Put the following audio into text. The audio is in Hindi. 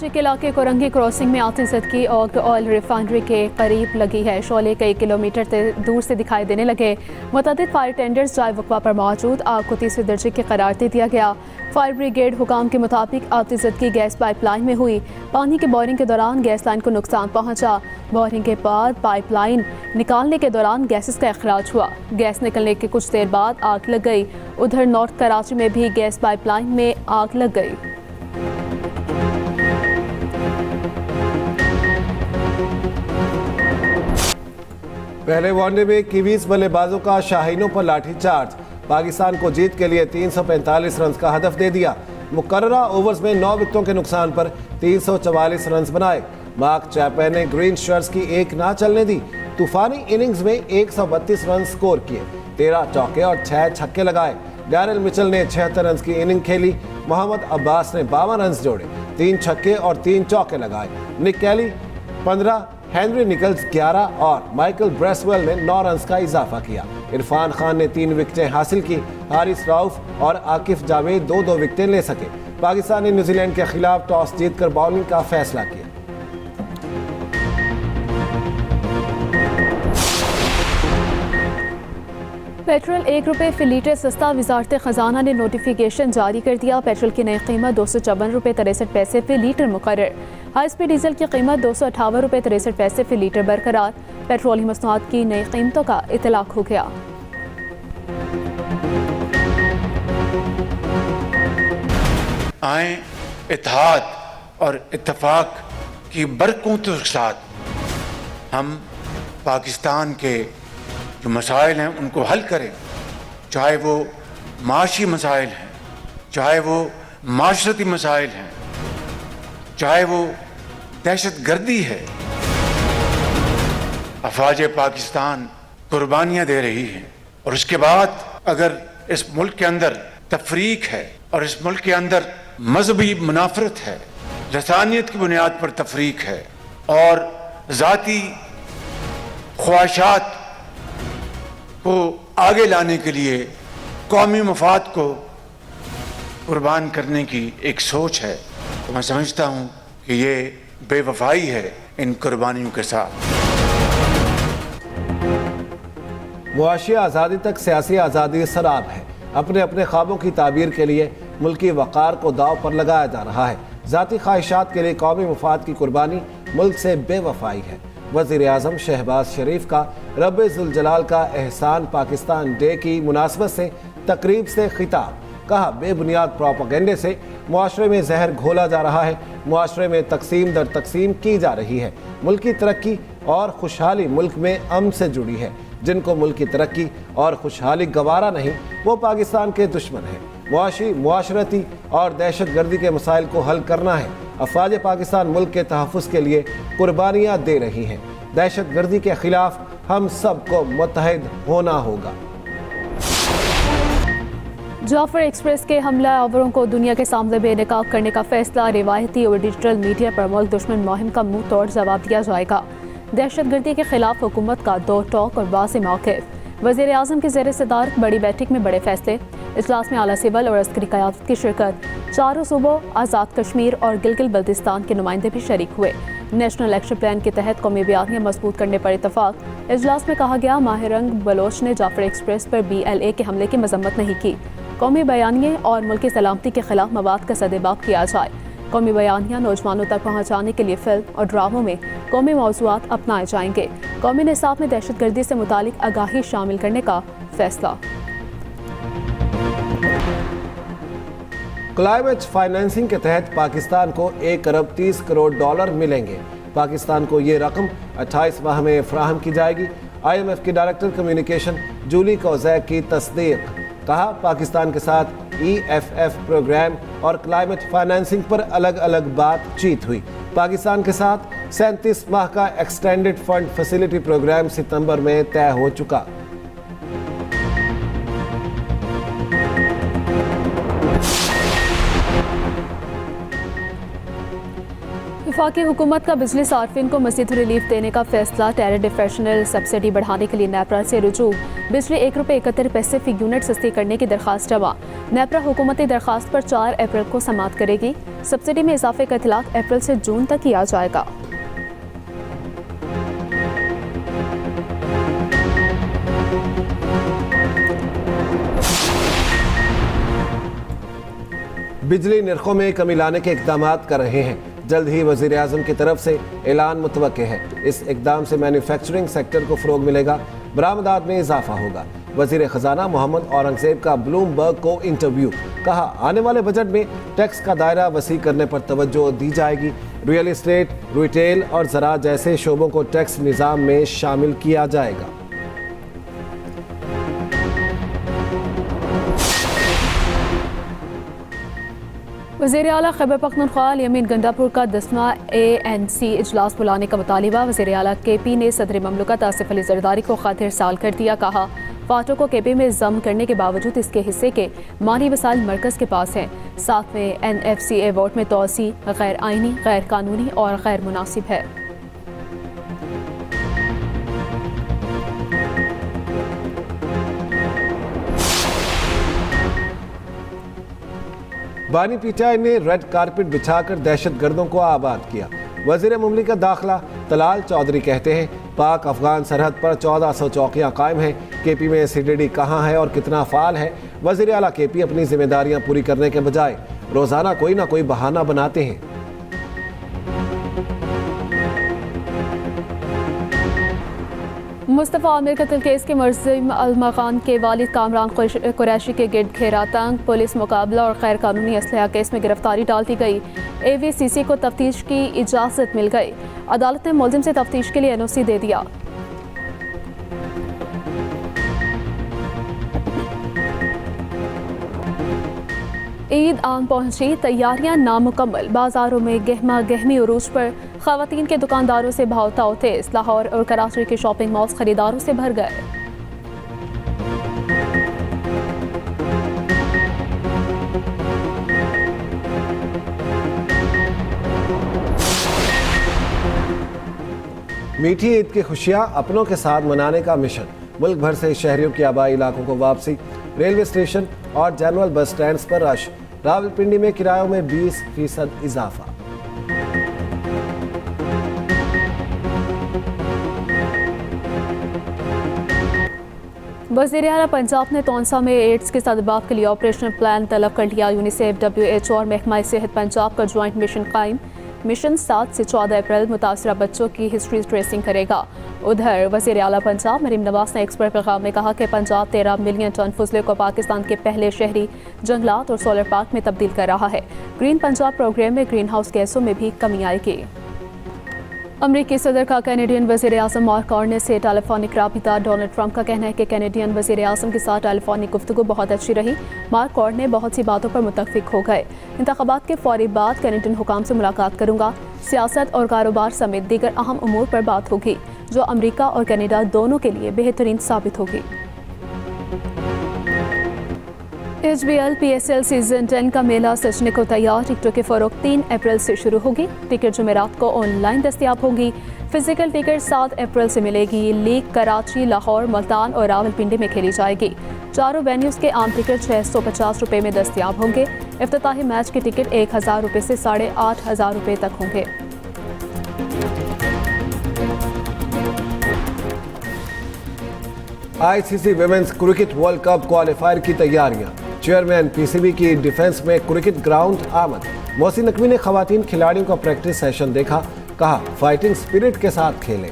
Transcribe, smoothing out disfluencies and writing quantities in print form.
कराची के इलाके कोरंगी क्रॉसिंग में आतिशत की आग ऑयल रिफाइनरी के करीब लगी है। शोले कई किलोमीटर दूर से दिखाई देने लगे। मुतअद्दिद फायर टेंडर्स जाए वक़्फ़ा पर मौजूद। आग को तीसरे दर्जे की करार दे दिया गया। फायर ब्रिगेड हुकाम के मुताबिक आतिशत की गैस पाइपलाइन में हुई। पानी के बोरिंग के दौरान गैस लाइन को नुकसान पहुंचा। बोरिंग के बाद पाइपलाइन निकालने के दौरान गैसेस का अखराज हुआ। गैस निकलने के कुछ देर बाद आग लग गई। उधर नॉर्थ कराची में भी गैस पाइपलाइन में आग लग गई। पहले वनडे में कीवीज बल्लेबाजों का शाहीनों पर लाठीचार्ज। पाकिस्तान को जीत के लिए 345 रन का हदफ दे दिया। मुकर्ररा ओवर्स में 9 विकेटों के नुकसान पर 344 रन बनाए। मार्क चैपमैन ने ग्रीन शर्ट्स की एक ना चलने दी। तूफानी इनिंग्स में 132 रन स्कोर किए, 13 चौके और 6 छक्के लगाए। डैरिल मिचेल ने 76 रन की इनिंग खेली। मोहम्मद अब्बास ने 52 रन जोड़े, 3 छक्के और 3 चौके लगाए। निक कैली 15, हेनरी निकल्स 11 और माइकल ब्रेसवेल ने 9 रन का इजाफा किया। इरफान खान ने 3 विकेटें हासिल की। हारिस रऊफ और आकिफ जावेद 2-2 विकेटें ले सके। पाकिस्तान ने न्यूजीलैंड के खिलाफ टॉस जीतकर बॉलिंग का फैसला किया। पेट्रोल ₹1 फी लीटर सस्ता। वजारत खजाना ने नोटिफिकेशन जारी कर दिया। पेट्रोल की नई कीमत ₹254.63 फी लीटर मुकर्रर। हाई स्पीड डीजल की कीमत ₹258.63 फी लीटर बरकरार। पेट्रोलियम मसनूआत की नई कीमतों का इतलाक हो गया। आए इत्तेहाद और इत्तेफाक की बरकतों के साथ हम पाकिस्तान के जो मसाइल हैं उनको हल करें, चाहे वो माशी मसाइल हैं, चाहे वो माशरती मसाइल हैं, चाहे वो दहशत गर्दी है। अफवाज पाकिस्तान कुर्बानियाँ दे रही हैं और उसके बाद अगर इस मुल्क के अंदर तफरीक है और इस मुल्क के अंदर मजहबी मुनाफरत है, लसानियत की बुनियाद पर तफरीक है और ज़ाती ख्वाहिशात को आगे लाने के लिए कौमी मफाद को कुर्बान करने की एक सोच है, तो मैं समझता हूँ कि ये बेवफाई है इन कुर्बानियों के साथ। मुआशी आज़ादी तक सियासी आज़ादी सराब है। अपने अपने ख्वाबों की ताबीर के लिए मुल्की वक़ार को दाव पर लगाया जा रहा है। ज़ाती ख्वाहिशात के लिए कौमी मफाद की कुर्बानी मुल्क से बेवफाई है। वज़ीर आज़म शहबाज शरीफ का रब्बे ज़ुल जलाल का एहसान पाकिस्तान डे की मुनासबत से तकरीब से खिताब। कहा, बेबुनियाद प्रोपेगेंडे से मुआशरे में जहर घोला जा रहा है। मुआशरे में तकसीम दर तकसीम की जा रही है। मुल्क की तरक्की और खुशहाली मुल्क में अमन से जुड़ी है। जिनको मुल्क की तरक्की और खुशहाली गवारा नहीं, वो पाकिस्तान के दुश्मन हैं। मुआशी, मुआशरती और दहशत गर्दी के मसाइल को हल करना है। अफवाज पाकिस्तान मुल्क के तहफ़्फ़ुज़ के लिए कुर्बानियाँ दे रही हैं। दहशत गर्दी के खिलाफ हम सबको मुत्तहिद होना होगा। जाफर एक्सप्रेस के हमलावरों को दुनिया के सामने बेनकाब करने का फैसला। रिवायती और डिजिटल मीडिया पर मुल्क दुश्मन मुहिम का मुंह तोड़ जवाब दिया जाएगा। दहशत गर्दी के खिलाफ हुकूमत का दो टोक और वाज़ेह मौक़िफ़। वज़ीर आज़म की ज़ेर सदारत बड़ी बैठक में बड़े फैसले। इजलास में आला सिविल और अस्करी क़यादत की शिरकत। चारों सूबों, आज़ाद कश्मीर और गिलगित बल्तिस्तान के नुमाइंदे भी शरीक हुए। नेशनल एक्शन प्लान के तहत कौमी बयानियाँ मजबूत करने पर इतफाक़। इजलास में कहा गया, माहिरंग बलोच ने जाफर एक्सप्रेस पर BLA के हमले की मजम्मत नहीं की। कौमी बयानिए और मुल्क की सलामती के खिलाफ मवाद का सदेबाप किया जाए। कौमी बयानियाँ नौजवानों तक पहुँचाने के लिए फिल्म और ड्रामों में कौमी मौज़ूआत अपनाए जाएंगे। कौमी निसाब में दहशत गर्दी से मुतालिक आगाही शामिल करने का फैसला। क्लाइमेट फाइनेंसिंग के तहत पाकिस्तान को $1 अरब 30 करोड़ मिलेंगे। पाकिस्तान को ये रकम 28 माह में फराहम की जाएगी। IMF की डायरेक्टर कम्युनिकेशन जूली कोज़ैक की तस्दीक। कहा, पाकिस्तान के साथ EFF प्रोग्राम और क्लाइमेट फाइनेंसिंग पर अलग अलग बातचीत हुई। पाकिस्तान के साथ 37 माह का एक्सटेंडेड फंड फैसिलिटी प्रोग्राम सितंबर में तय हो चुका। वफाकी हुकूमत का बिजली सार्फिन को मज़ीद रिलीफ देने का फैसला। टैरिफ डिफरेंशियल सब्सिडी बढ़ाने के लिए नेपरा से रुजू। बिजली ₹1.71 फी यूनिट सस्ती करने की दरख्वास्त जमा। नेपरा हुकूमती दरख्वास्त पर 4 अप्रैल को समाअत करेगी। सब्सिडी में इजाफे का इतलाक अप्रैल से जून तक किया जाएगा। बिजली निर्खों में कमी लाने के इकदाम कर रहे हैं। जल्द ही वज़ीर आज़म की तरफ से ऐलान मुतवक्के है। इस इकदाम से मैन्युफैक्चरिंग सेक्टर को फ़रोग मिलेगा, बरामदात में इजाफा होगा। वज़ीर ख़जाना मोहम्मद औरंगज़ेब का ब्लूमबर्ग को इंटरव्यू। कहा, आने वाले बजट में टैक्स का दायरा वसी करने पर तवज्जो दी जाएगी। रियल इस्टेट, रिटेल और ज़राअत जैसे शोबों को टैक्स निज़ाम में शामिल किया जाएगा। वज़ीर आला खैबर पख्तूनख्वा यमीन गंडापुर का 10वां ANC इजलास बुलाने का मुतालिबा। वज़ीर आला KP ने सदर ममलकत आसिफ अली ज़रदारी को ख़त इरसाल कर दिया। कहा, फाटो को KP में ज़म करने के बावजूद इसके हिस्से के माली वसाइल मरकज़ के पास हैं। 7वें NFCA वोट में तोसी गैर आइनी, गैर कानूनी और गैर मुनासिब है। बानी पीटीआई ने रेड कारपेट बिछाकर दहशत गर्दों को आबाद किया। वज़ीर मुमलिकत दाखिला तलाल चौधरी कहते हैं, पाक अफगान सरहद पर 1400 चौकियाँ कायम हैं। KP में CDD कहाँ है और कितना फ़ाल है? वज़ीर आला KP अपनी जिम्मेदारियाँ पूरी करने के बजाय रोज़ाना कोई ना कोई बहाना बनाते हैं। मुस्तफ़ा आमिर कत्ल केस के मुलज़िम अलमा खान के वालिद कामरान कुरैशी के गिर्द घेरा तंग। पुलिस मुकाबला और गैर कानूनी असलहा केस में गिरफ्तारी डाल दी गई। AVCC को तफ्तीश की इजाज़त मिल गई। अदालत ने मुलज़िम से तफ्तीश के लिए NOC दे दिया। ईद आन पहुंची, तैयारियां नामुकम्मल। बाजारों में गहमा गहमी उरूज पर ख़वातीन के दुकानदारों से भावताव तेज। लाहौर और कराची के शॉपिंग मॉल्स खरीदारों से भर गए। मीठी ईद की खुशियां अपनों के साथ मनाने का मिशन। मुल्क भर से शहरियों की आबाई इलाकों को वापसी। रेलवे स्टेशन और जनरल बस स्टैंड्स पर रश। रावलपिंडी में किरायों में 20% इजाफा। वज़ीर आला पंजाब ने तौंसा में एड्स के सदबाब के लिए ऑपरेशनल प्लान तलब कर लिया। यूनिसेफ, WHO और महकमा सेहत पंजाब का ज्वाइंट मिशन कायम। मिशन 7 से 14 अप्रैल मुतासरा बच्चों की हिस्ट्री ट्रेसिंग करेगा। उधर वज़ीर आला पंजाब मरीम नवाज ने एक्सपर्ट पैगाम में कहा कि पंजाब 13 मिलियन टन फजले को पाकिस्तान के पहले शहरी जंगलात और सोलर पार्क में तब्दील कर रहा है। ग्रीन पंजाब प्रोग्राम में ग्रीन हाउस गैसों में भी कमी आएगी। अमरीकी सदर का कैनेडियन वज़ीर आज़म मार्क कार्ने से टेलीफोनिक राबिता। डोनाल्ड ट्रंप का कहना है कि कैनेडियन वज़ीर आज़म के साथ टेलीफोनिक गुफ्तगू बहुत अच्छी रही। मार्क कार्ने बहुत सी बातों पर मुत्तफ़िक हो गए। इंतख़ाबात के फौरी बाद कैनेडियन हुकाम से मुलाकात करूँगा। सियासत और कारोबार समेत दीगर अहम उमूर पर बात होगी जो अमरीका और कनाडा दोनों के लिए बेहतरीन साबित होगी। HBL PSL सीजन 10 का मेला सजने को तैयार। टिकटों की फरोख्त 3 अप्रैल से शुरू होगी। टिकट जुमेरात को ऑनलाइन दस्तयाब होगी। फिजिकल टिकट 7 अप्रैल से मिलेगी। लीग कराची, लाहौर, मुल्तान और रावलपिंडी में खेली जाएगी। चारों वेन्यूज़ के आम टिकट 650 रुपये में दस्तयाब होंगे। इफ्तिताही मैच के टिकट 1000 रुपये से 8500 रुपये तक होंगे। ICC women's cricket world cup qualifier की तैयारियां। चेयरमैन PCB की डिफेंस में क्रिकेट ग्राउंड आमद। मोहसिन नकवी ने खवातीन खिलाड़ियों का प्रैक्टिस सेशन देखा। कहा, फाइटिंग स्पिरिट के साथ खेलें।